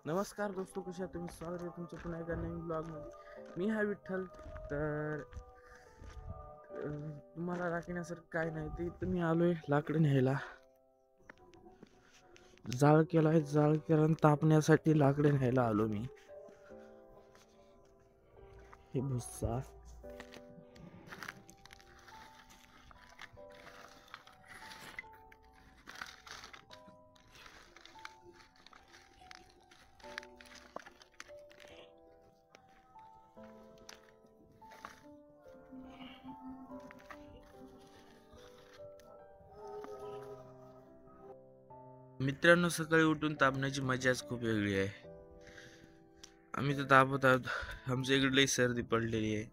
नमस्कार दोस्तों, कशा आहात तुम्ही? स्वागत आहे तुमचं पुन्हा एका नवीन ब्लॉगमध्ये. मी हा विठ्ठल. तर तुम्हाला दाखवण्यासारखं काय नाही, ते इथं मी आलोय लाकडं न्यायला. जाळ केलाय, जाळ केला तापण्यासाठी लाकडं न्यायला आलो मी. हे भुस्सा मित्रांनो, सकाळी उठून तापण्याची मजाच खूप वेगळी आहे. आम्ही तर तापत आहोत, आमच्या इकडे लई सर्दी पडलेली आहे.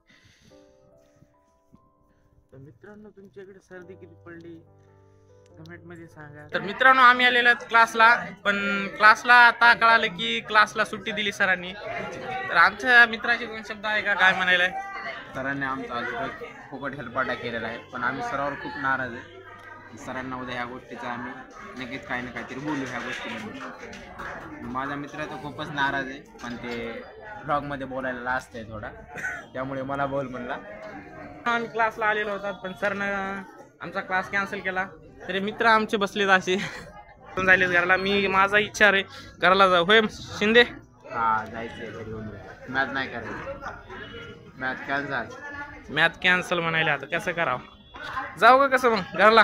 तर मित्रांनो, तुमच्या इकडे सर्दी किती पडली कमेंट मध्ये सांगा. तर मित्रांनो, आम्ही आलेलो क्लासला, पण क्लासला आता कळालं की क्लासला सुट्टी दिली सरांनी. तर आमच्या मित्राचे दोन शब्द आहे का काय म्हणायला? सरांनी आमचा अजून फुकट हेलपाटा केलेला आहे, पण आम्ही सरावर खूप नाराज आहे. सरांना उद्या ह्या गोष्टीचा आम्ही नक्कीच काही ना काहीतरी बोलू ह्या गोष्टीमध्ये. माझा मित्र तर खूपच नाराज आहे, पण ते ब्लॉगमध्ये बोलायला लास्ट आहे थोडा, त्यामुळे मला बोल म्हणला. आम्ही क्लासला आलेलो होतात, पण सरनं आमचा क्लास कॅन्सल केला. तरी मित्र आमचे बसलेत असे जायलेत घराला. मी माझा इच्छा आहे घराला जाऊ. होय शिंदे? हा, जायचंय घरी होऊन. मॅथ नाही करायचं, मॅथ कॅन्सल म्हणायला. आता कसं करावं? जाऊ का कसं मग घराला?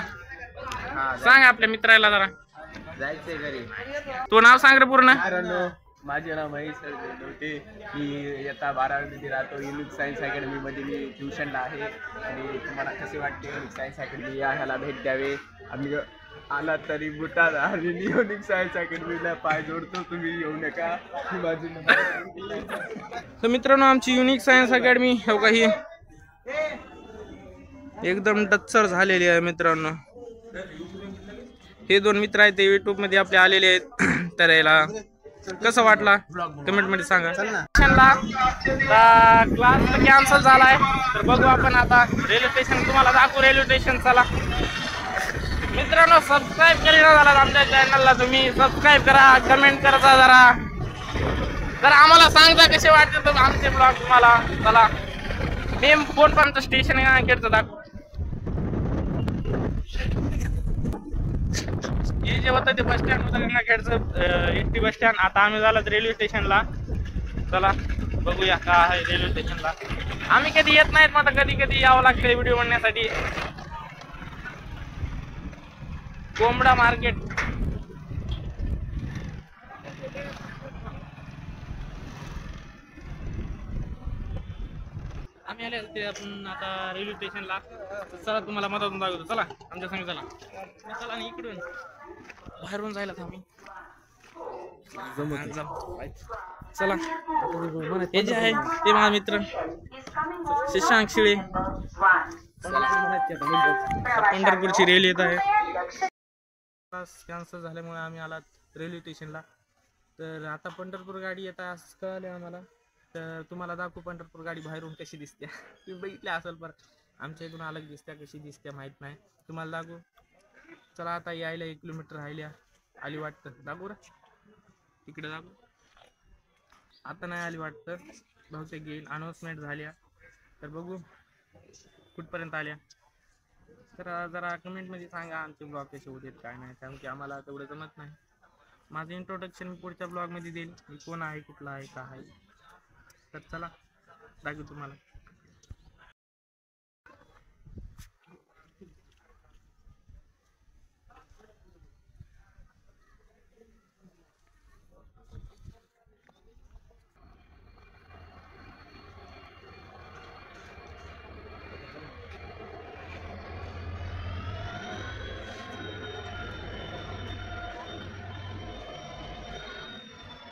सांग आपल्या मित्राला जरा. जायचंय घरी. तू नाव सांग रे पूर्ण. माझे नाव महेश नव्हते. मी इयत्ता 12वी राहतो. युनिक सायन्स अकॅडमीमध्ये मी ट्युशनला आहे. आणि तुम्हाला कसे वाटते युनिक सायन्स अकॅडमी या ह्याला भेट द्यावे. आम्ही आला तरी बुटात आणि युनिक सायन्स अकॅडमीला पाय जोडतो, तुम्ही येऊ नका. ही माझी. तर मित्रांनो, आमची युनिक सायन्स अकॅडमी हो काही एकदम डच्चर झालेली आहे. मित्रांनो, हे दोन मित्र आहेत, ते युट्यूब मध्ये आपले आलेले आहेत. तर याला कसं वाटला कमेंट मध्ये सांगा. क्लास कॅन्सल झालाय, तर बघू आपण आता रेल्वे स्टेशन. तुम्हाला दाखवू रेल्वे स्टेशन. चला मित्रांनो, सबस्क्राईब करीना झाला आमच्या चॅनलला, तुम्ही सबस्क्राईब करा, कमेंट करा जरा आम्हाला सांगता कसे वाटते तर आमचे ब्लॉग तुम्हाला. चला, मी फोन पण स्टेशन दाखवू. हे जे होतं ते बस स्टँड होतं गंगाखेडचं, एसटी बस स्टँड. आता आम्ही झालो रेल्वे स्टेशनला. चला बघूया का आहे रेल्वे स्टेशनला. आम्ही कधी येत नाहीत, मग कधी कधी यावं लागतं व्हिडिओ बनण्यासाठी. कोंबडा मार्केट. आम्ही आले ते आपण आता रेल्वे स्टेशनला. चला तुम्हाला मदत दाखवतो. चला आमच्या संग चला. चला आणि इकडून बाहेरून जायला आम्ही चला. हे जे आहे ते माझा मित्र शशांक शिळे. पंढरपूरची रेल्वे येत आहे. कॅन्सल झाल्यामुळे आम्ही आलात रेल्वे स्टेशनला. तर आता पंढरपूर गाडी येत आहे असं कळले आम्हाला. तर तुम्हाला दाखवू पंढरपूर गाडी बाहेरून कशी दिसते. तुम्ही बघितल्या असेल, पर आमच्या इथून अलग दिसत्या, कशी दिसत्या माहीत नाही. तुम्हाला दाखवू. चला, आता यायला 1 किलोमीटर राहिल्या आली वाटतं. दाखवू रा तिकडे दाखवू. आता नाही आली वाटतं, बहुतेक येईल. अनाऊन्समेंट झाल्या, तर बघू कुठपर्यंत आल्या. तर जरा कमेंटमध्ये सांगा आमचे ब्लॉग कसे होते काय नाही, कारण की आम्हाला तेवढं जमत नाही. माझं इंट्रोडक्शन मी पुढच्या ब्लॉगमध्ये देईल, मी कोण आहे, कुठला आहे, का आहे. तर चला दाखवू तुम्हाला.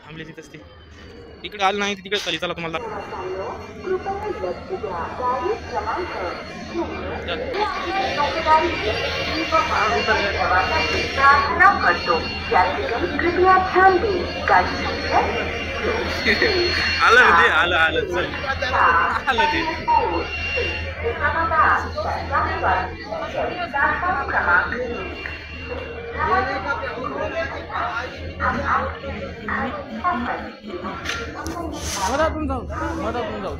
थांबले तिथंच ते. तिकडे आलं नाही, तिकडे चाली. चला तुम्हाला आलं ते आलं चल आलं ते. मधातून जाऊ मधातून जाऊ.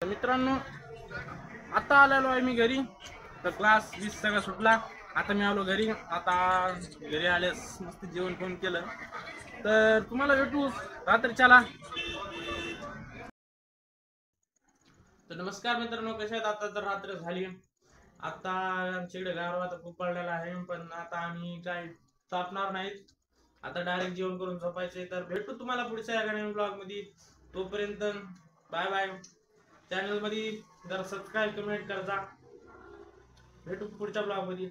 मित्रांनो आता आलेलो आहे मी घरी. तर क्लास 20 सगळा सुटला. आता मी आलो घरी. आता घरी आल्यास मस्त जेवण पण केलं. तर तुम्हाला भेटू रात्रीच्याला. तर नमस्कार मित्रांनो, कशा आहेत? आता तर रात्र झाली. आता आमच्याकडे गारवा आता खूप पडलेला आहे, पण आता आम्ही काय तापणार नाहीत. आता डायरेक्ट जेवण करून झोपायचे. तर भेटू तुम्हाला पुढच्या एखाद्या ब्लॉग मध्ये. तोपर्यंत बाय बाय. चॅनल मध्ये जरा सबस्क्राईब कमेंट करजा. भेटू पुढच्या ब्लॉग मध्ये.